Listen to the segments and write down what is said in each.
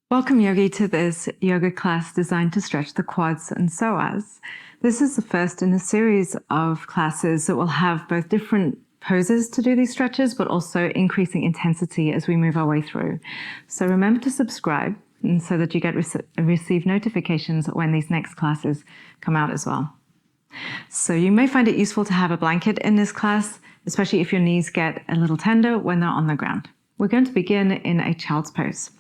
Welcome, Yogi, to this yoga class designed to stretch the quads and psoas. This is the first in a series of classes that will have both different poses to do these stretches, but also increasing intensity as we move our way through. So remember to subscribe and so that you get receive notifications when these next classes come out as well. So you may find it useful to have a blanket in this class, especially if your knees get a little tender when they're on the ground. We're going to begin in a child's pose.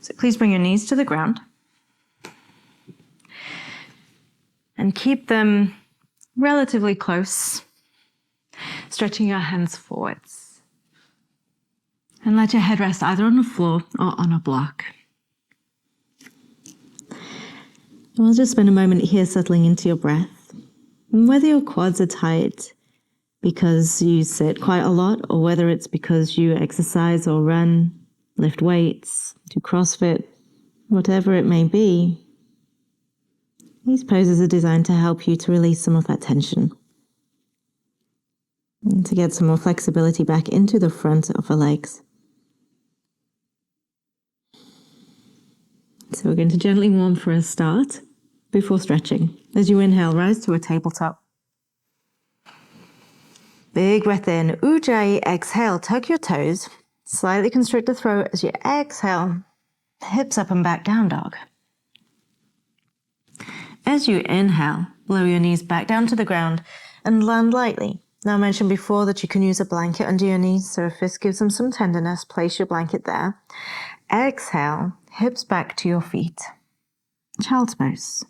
So please bring your knees to the ground and keep them relatively close, stretching your hands forwards. And let your head rest either on the floor or on a block. And we'll just spend a moment here settling into your breath. And whether your quads are tight because you sit quite a lot, or whether it's because you exercise or run, lift weights, do CrossFit, whatever it may be, these poses are designed to help you to release some of that tension and to get some more flexibility back into the front of the legs. So we're going to gently warm for a start before stretching. As you inhale, rise to a tabletop. Big breath in, Ujjayi, exhale, tuck your toes. Slightly constrict the throat as you exhale, hips up and back, down dog. As you inhale, lower your knees back down to the ground and land lightly. Now, I mentioned before that you can use a blanket under your knees, so if this gives them some tenderness, place your blanket there. Exhale, hips back to your feet. Child's pose.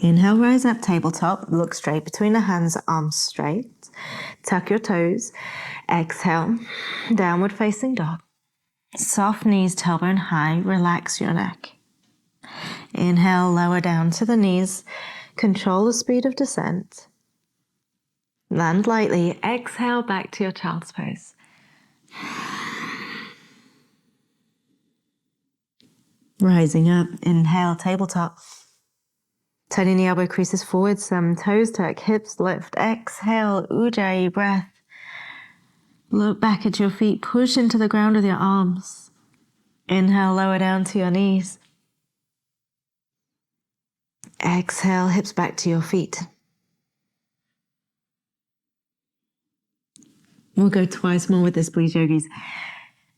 Inhale, rise up, tabletop, look straight between the hands, arms straight. Tuck your toes. Exhale, downward facing dog. Soft knees, tailbone high, relax your neck. Inhale, lower down to the knees. Control the speed of descent. Land lightly. Exhale, back to your child's pose. Rising up, inhale, tabletop. Turning the elbow creases forward, some toes tuck, hips lift. Exhale, Ujjayi breath. Look back at your feet, push into the ground with your arms. Inhale, lower down to your knees. Exhale, hips back to your feet. We'll go twice more with this, please, yogis.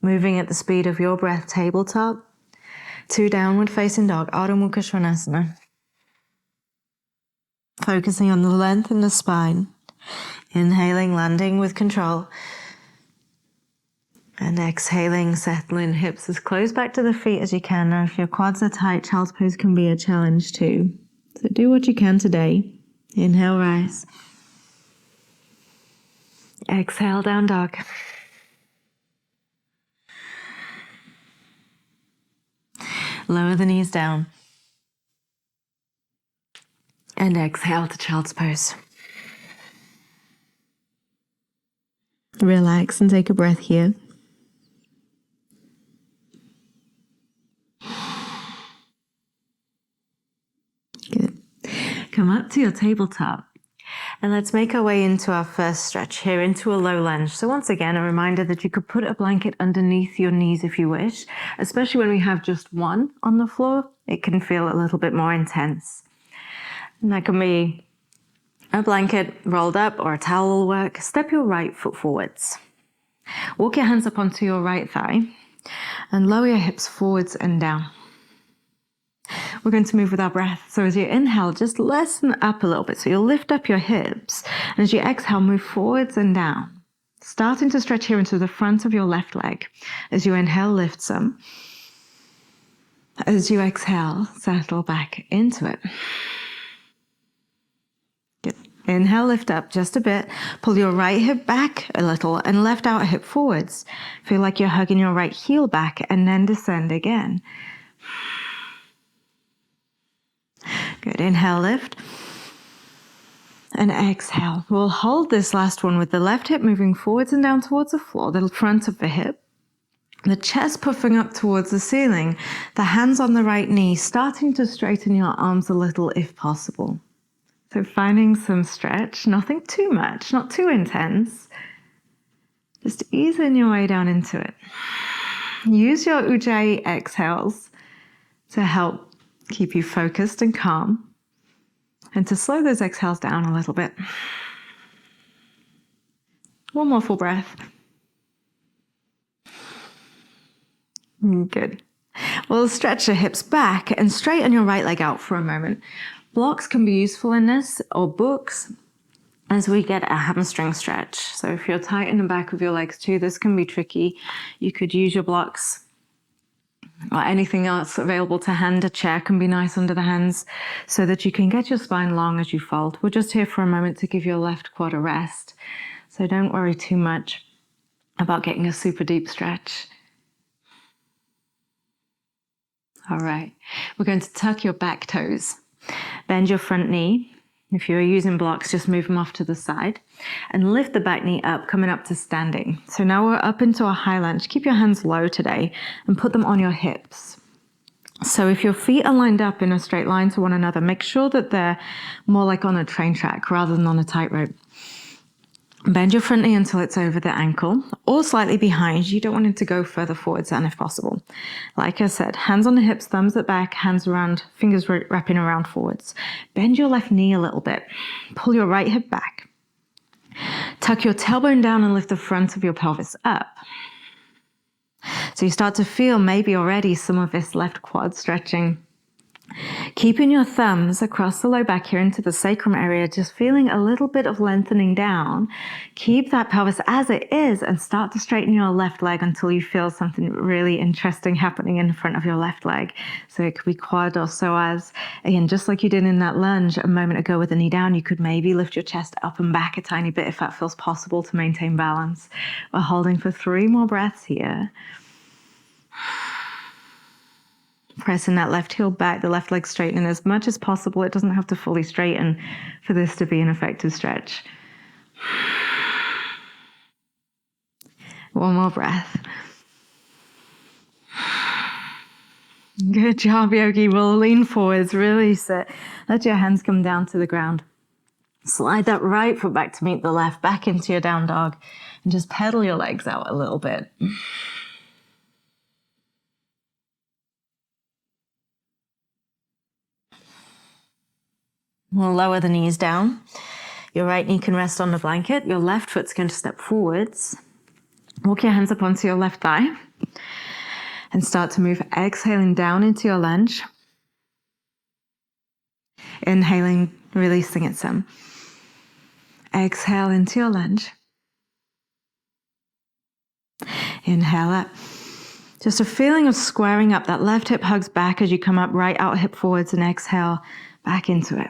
Moving at the speed of your breath, tabletop to downward facing dog, Ardha Mukha Svanasana. Focusing on the length in the spine. Inhaling, landing with control. And exhaling, settling hips as close back to the feet as you can. Now, if your quads are tight, child's pose can be a challenge too. So do what you can today. Inhale, rise. Exhale, down dog. Lower the knees down. And exhale to child's pose. Relax and take a breath here. Good. Come up to your tabletop. And let's make our way into our first stretch here, into a low lunge. So once again, a reminder that you could put a blanket underneath your knees if you wish, especially when we have just one on the floor. It can feel a little bit more intense. And that can be a blanket rolled up or a towel will work. Step your right foot forwards. Walk your hands up onto your right thigh and lower your hips forwards and down. We're going to move with our breath. So as you inhale, just lessen up a little bit. So you'll lift up your hips. And as you exhale, move forwards and down. Starting to stretch here into the front of your left leg. As you inhale, lift some. As you exhale, settle back into it. Good. Inhale, lift up just a bit. Pull your right hip back a little and left outer hip forwards. Feel like you're hugging your right heel back and then descend again. Good. Inhale, lift. And exhale. We'll hold this last one with the left hip moving forwards and down towards the floor, the front of the hip. The chest puffing up towards the ceiling. The hands on the right knee, starting to straighten your arms a little if possible. So finding some stretch, nothing too much, not too intense. Just easing your way down into it. Use your Ujjayi exhales to help keep you focused and calm, and to slow those exhales down a little bit. One more full breath. Good. Well, stretch your hips back and straighten your right leg out for a moment. Blocks can be useful in this, or books, as we get a hamstring stretch. So if you're tight in the back of your legs too, this can be tricky. You could use your blocks or anything else available to hand. A chair can be nice under the hands so that you can get your spine long as you fold. We're just here for a moment to give your left quad a rest. So don't worry too much about getting a super deep stretch. All right, we're going to tuck your back toes. Bend your front knee. If you're using blocks, just move them off to the side and lift the back knee up, coming up to standing. So now we're up into a high lunge. Keep your hands low today and put them on your hips. So if your feet are lined up in a straight line to one another, make sure that they're more like on a train track rather than on a tightrope. Bend your front knee until it's over the ankle or slightly behind. You don't want it to go further forwards than if possible. Like I said, hands on the hips, thumbs at back, hands around, fingers wrapping around forwards. Bend your left knee a little bit. Pull your right hip back. Tuck your tailbone down and lift the front of your pelvis up. So you start to feel maybe already some of this left quad stretching. Keeping your thumbs across the low back here into the sacrum area, just feeling a little bit of lengthening down. Keep that pelvis as it is and start to straighten your left leg until you feel something really interesting happening in front of your left leg. So it could be quad or psoas. Again, just like you did in that lunge a moment ago with the knee down, you could maybe lift your chest up and back a tiny bit if that feels possible to maintain balance. We're holding for 3 more breaths here. Pressing that left heel back, the left leg straightening as much as possible. It doesn't have to fully straighten for this to be an effective stretch. One more breath. Good job, yogi. We'll lean forwards, really sit. Let your hands come down to the ground. Slide that right foot back to meet the left, back into your down dog, and just pedal your legs out a little bit. We'll lower the knees down. Your right knee can rest on the blanket. Your left foot's going to step forwards. Walk your hands up onto your left thigh and start to move, exhaling down into your lunge. Inhaling, releasing it some. Exhale into your lunge. Inhale up. Just a feeling of squaring up. That left hip hugs back as you come up, right out hip forwards, and exhale back into it.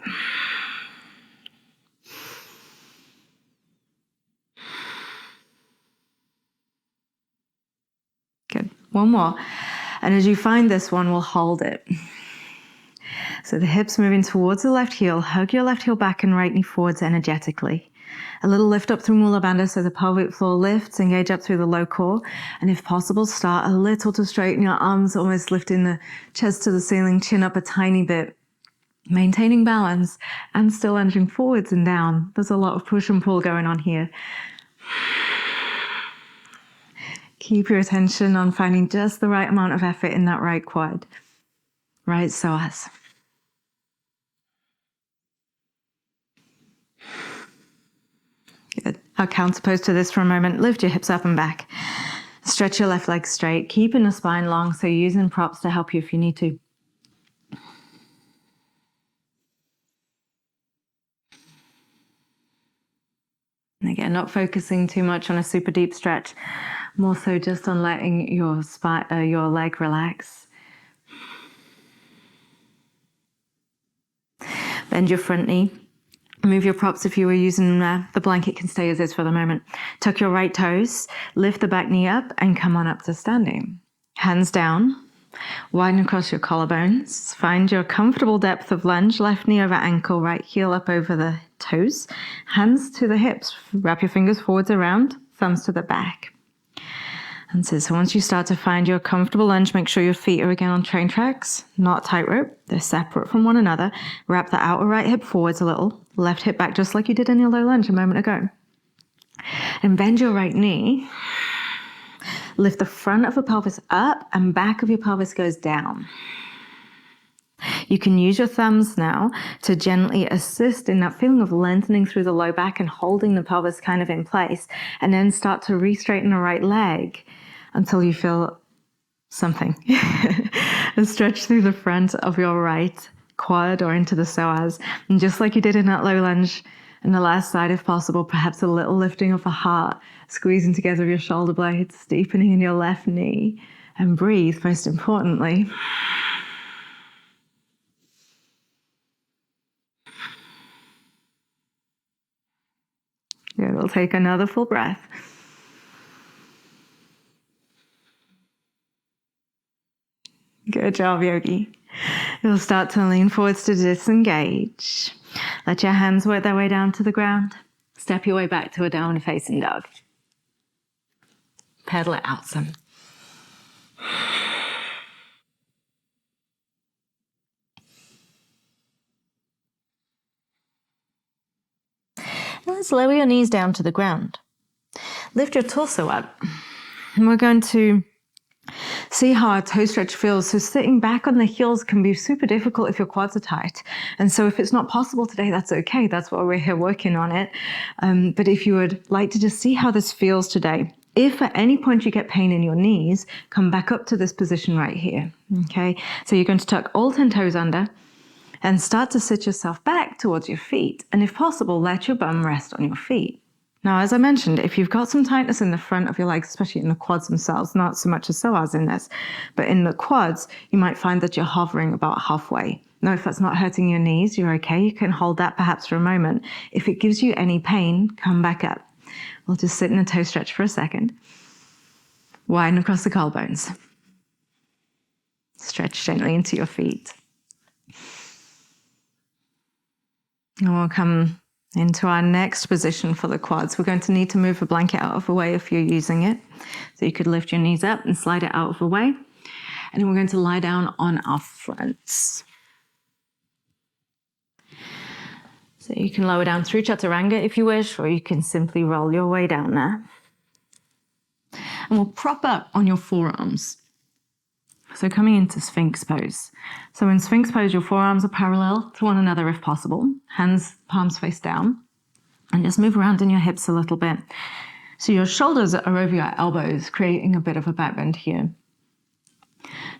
Good. One more. And as you find this one, we'll hold it. So the hips moving towards the left heel. Hug your left heel back and right knee forwards energetically. A little lift up through Mula Bandha so the pelvic floor lifts, engage up through the low core. And if possible, start a little to straighten your arms, almost lifting the chest to the ceiling, chin up a tiny bit. Maintaining balance and still lunging forwards and down. There's a lot of push and pull going on here. Keep your attention on finding just the right amount of effort in that right quad. Right psoas. Good. I'll counter pose to this for a moment. Lift your hips up and back. Stretch your left leg straight, keeping the spine long, so you're using props to help you if you need to. And again, not focusing too much on a super deep stretch, more so just on letting your your leg relax. Bend your front knee. Move your props if you were using the blanket can stay as is for the moment. Tuck your right toes, lift the back knee up and come on up to standing. Hands down, widen across your collarbones. Find your comfortable depth of lunge, left knee over ankle, right heel up over the toes. Hands to the hips, wrap your fingers forwards around, thumbs to the back. And so once you start to find your comfortable lunge, make sure your feet are again on train tracks, not tightrope. They're separate from one another. Wrap the outer right hip forwards a little, left hip back just like you did in your low lunge a moment ago. And bend your right knee. Lift the front of the pelvis up and back of your pelvis goes down. You can use your thumbs now to gently assist in that feeling of lengthening through the low back and holding the pelvis kind of in place, and then start to re-straighten the right leg until you feel something. And stretch through the front of your right quad or into the psoas. And just like you did in that low lunge and the last side, if possible, perhaps a little lifting of the heart, squeezing together your shoulder blades, deepening in your left knee, and breathe, most importantly. Good, we'll take another full breath. Good job, yogi. You'll start to lean forwards to disengage. Let your hands work their way down to the ground. Step your way back to a downward facing dog. Pedal it out some. Let's lower your knees down to the ground. Lift your torso up. And we're going to see how our toe stretch feels. So sitting back on the heels can be super difficult if your quads are tight. And so if it's not possible today, that's okay. That's why we're here working on it. But if you would like to just see how this feels today, if at any point you get pain in your knees, come back up to this position right here. Okay, so you're going to tuck all 10 toes under and start to sit yourself back towards your feet. And if possible, let your bum rest on your feet. Now, as I mentioned, if you've got some tightness in the front of your legs, especially in the quads themselves, not so much as psoas in this, but in the quads, you might find that you're hovering about halfway. Now, if that's not hurting your knees, you're okay. You can hold that perhaps for a moment. If it gives you any pain, come back up. We'll just sit in a toe stretch for a second. Widen across the collarbones. Stretch gently into your feet. And we'll come into our next position for the quads. We're going to need to move the blanket out of the way if you're using it. So you could lift your knees up and slide it out of the way. And then we're going to lie down on our fronts. So you can lower down through chaturanga if you wish, or you can simply roll your way down there. And we'll prop up on your forearms. So coming into sphinx pose. So in sphinx pose, your forearms are parallel to one another if possible. Hands, palms face down. And just move around in your hips a little bit. So your shoulders are over your elbows, creating a bit of a back bend here.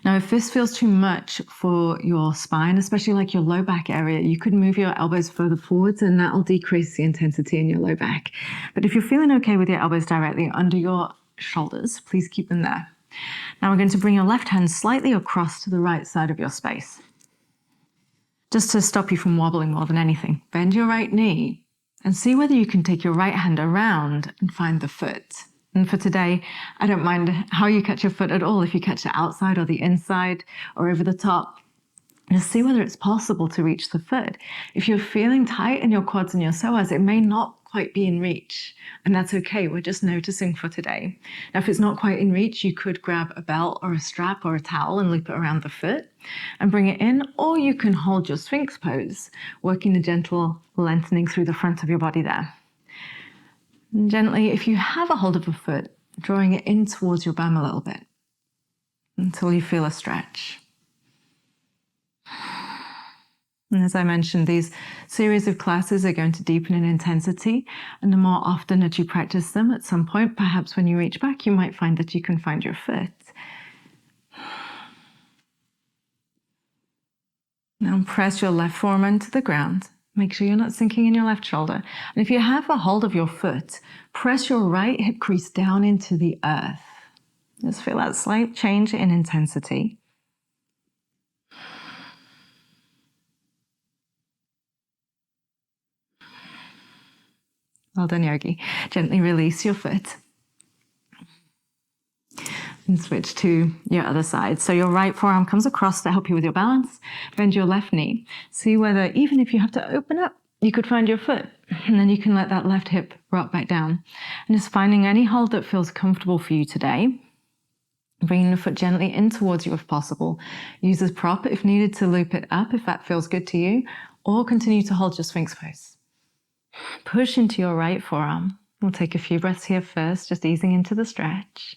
Now, if this feels too much for your spine, especially like your low back area, you could move your elbows further forwards and that will decrease the intensity in your low back. But if you're feeling okay with your elbows directly under your shoulders, please keep them there. Now we're going to bring your left hand slightly across to the right side of your space. Just to stop you from wobbling more than anything, bend your right knee and see whether you can take your right hand around and find the foot. And for today, I don't mind how you catch your foot at all, if you catch the outside or the inside or over the top. Just see whether it's possible to reach the foot. If you're feeling tight in your quads and your psoas, it may not quite be in reach. And that's okay, we're just noticing for today. Now, if it's not quite in reach, you could grab a belt or a strap or a towel and loop it around the foot and bring it in, or you can hold your sphinx pose, working a gentle lengthening through the front of your body there. And gently, if you have a hold of a foot, drawing it in towards your bum a little bit until you feel a stretch. And as I mentioned, these series of classes are going to deepen in intensity, and the more often that you practice them, at some point, perhaps when you reach back, you might find that you can find your foot. Now press your left forearm into the ground. Make sure you're not sinking in your left shoulder. And if you have a hold of your foot, press your right hip crease down into the earth. Just feel that slight change in intensity. Well done, yogi. Gently release your foot. And switch to your other side. So your right forearm comes across to help you with your balance. Bend your left knee. See whether, even if you have to open up, you could find your foot. And then you can let that left hip rock back down. And just finding any hold that feels comfortable for you today. Bringing the foot gently in towards you if possible. Use as prop if needed to loop it up if that feels good to you. Or continue to hold your sphinx pose. Push into your right forearm. We'll take a few breaths here first, just easing into the stretch.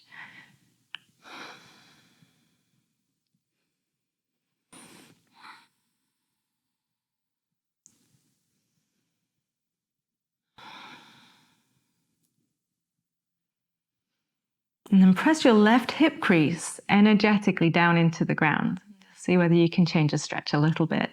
And then press your left hip crease energetically down into the ground. See whether you can change the stretch a little bit.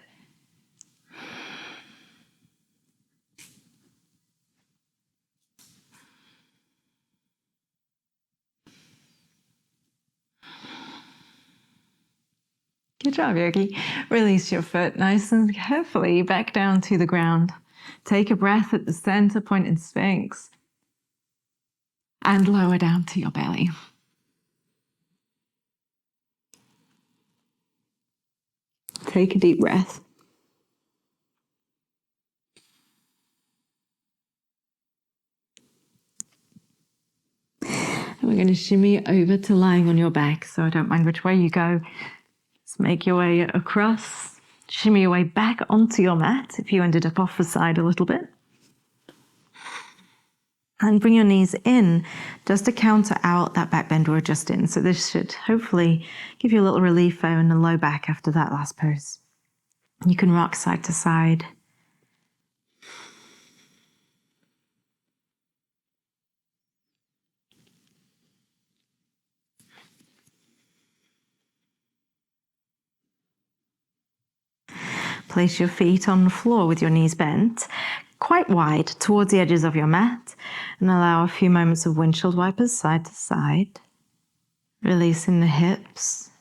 Good job, Yogi. Release your foot nice and carefully back down to the ground. Take a breath at the center point in Sphinx and lower down to your belly. Take a deep breath. And we're going to shimmy over to lying on your back, so I don't mind which way you go. Just make your way across, shimmy your way back onto your mat if you ended up off the side a little bit. And bring your knees in just to counter out that back bend we're just in. So this should hopefully give you a little relief there in the low back after that last pose. You can rock side to side. Place your feet on the floor with your knees bent, quite wide towards the edges of your mat, and allow a few moments of windshield wipers side to side, releasing the hips.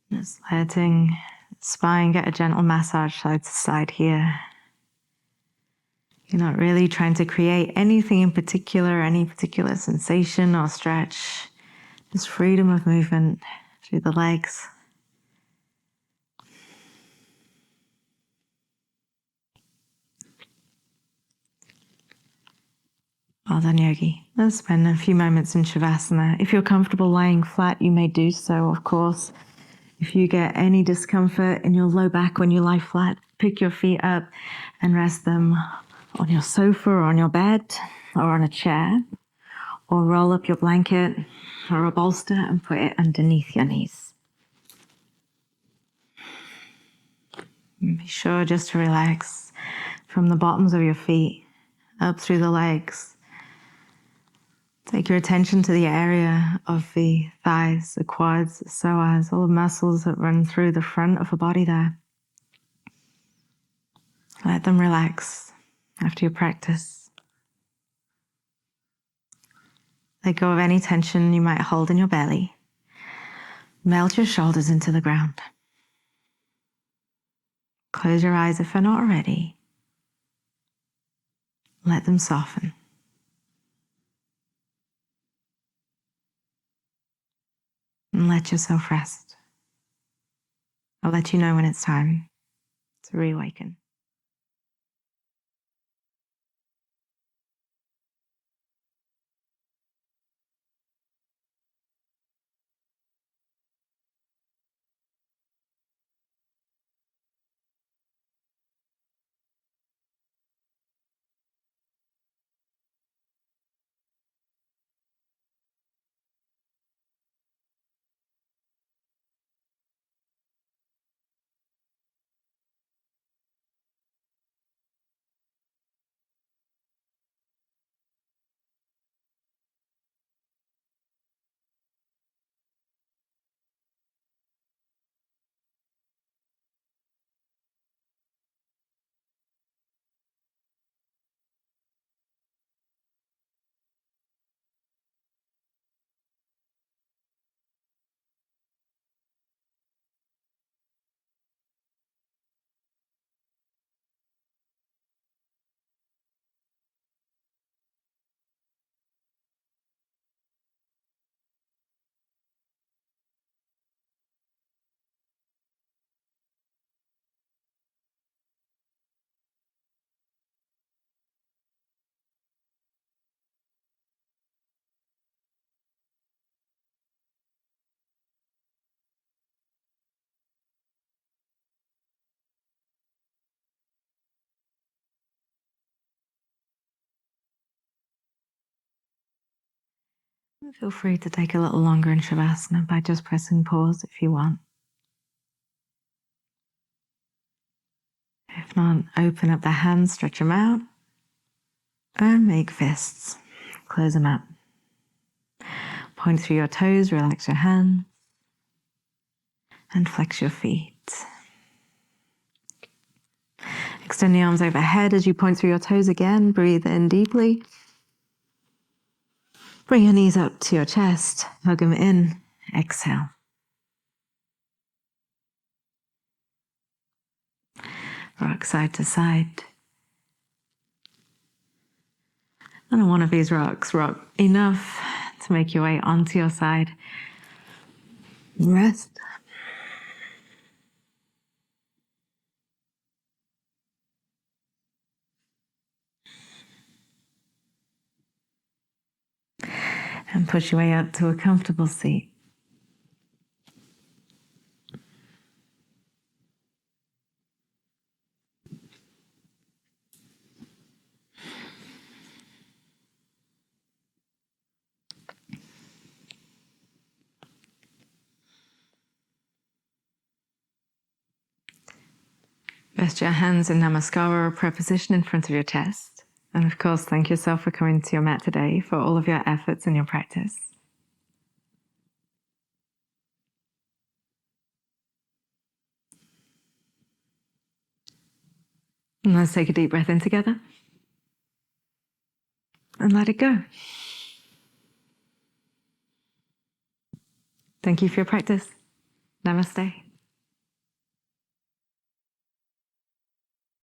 Just letting the spine get a gentle massage side to side here. You're not really trying to create anything in particular, any particular sensation or stretch. Just freedom of movement through the legs. Well done, Yogi. Let's spend a few moments in Shavasana. If you're comfortable lying flat, you may do so, of course. If you get any discomfort in your low back when you lie flat, pick your feet up and rest them on your sofa or on your bed or on a chair, or roll up your blanket or a bolster and put it underneath your knees. And be sure just to relax from the bottoms of your feet up through the legs. Take your attention to the area of the thighs, the quads, the psoas, all the muscles that run through the front of the body there. Let them relax after your practice. Let go of any tension you might hold in your belly. Melt your shoulders into the ground. Close your eyes if they're not already. Let them soften. And let yourself rest. I'll let you know when it's time to reawaken. Feel free to take a little longer in Shavasana by just pressing pause if you want. If not, open up the hands, stretch them out, and make fists. Close them up. Point through your toes, relax your hands, and flex your feet. Extend the arms overhead as you point through your toes again. Breathe in deeply. Bring your knees up to your chest. Hug them in. Exhale. Rock side to side. And on one of these rocks, rock enough to make your way onto your side. Rest. And push your way up to a comfortable seat. Rest your hands in Namaskar or prayer position in front of your chest. And of course, thank yourself for coming to your mat today, for all of your efforts and your practice. And let's take a deep breath in together. And let it go. Thank you for your practice. Namaste.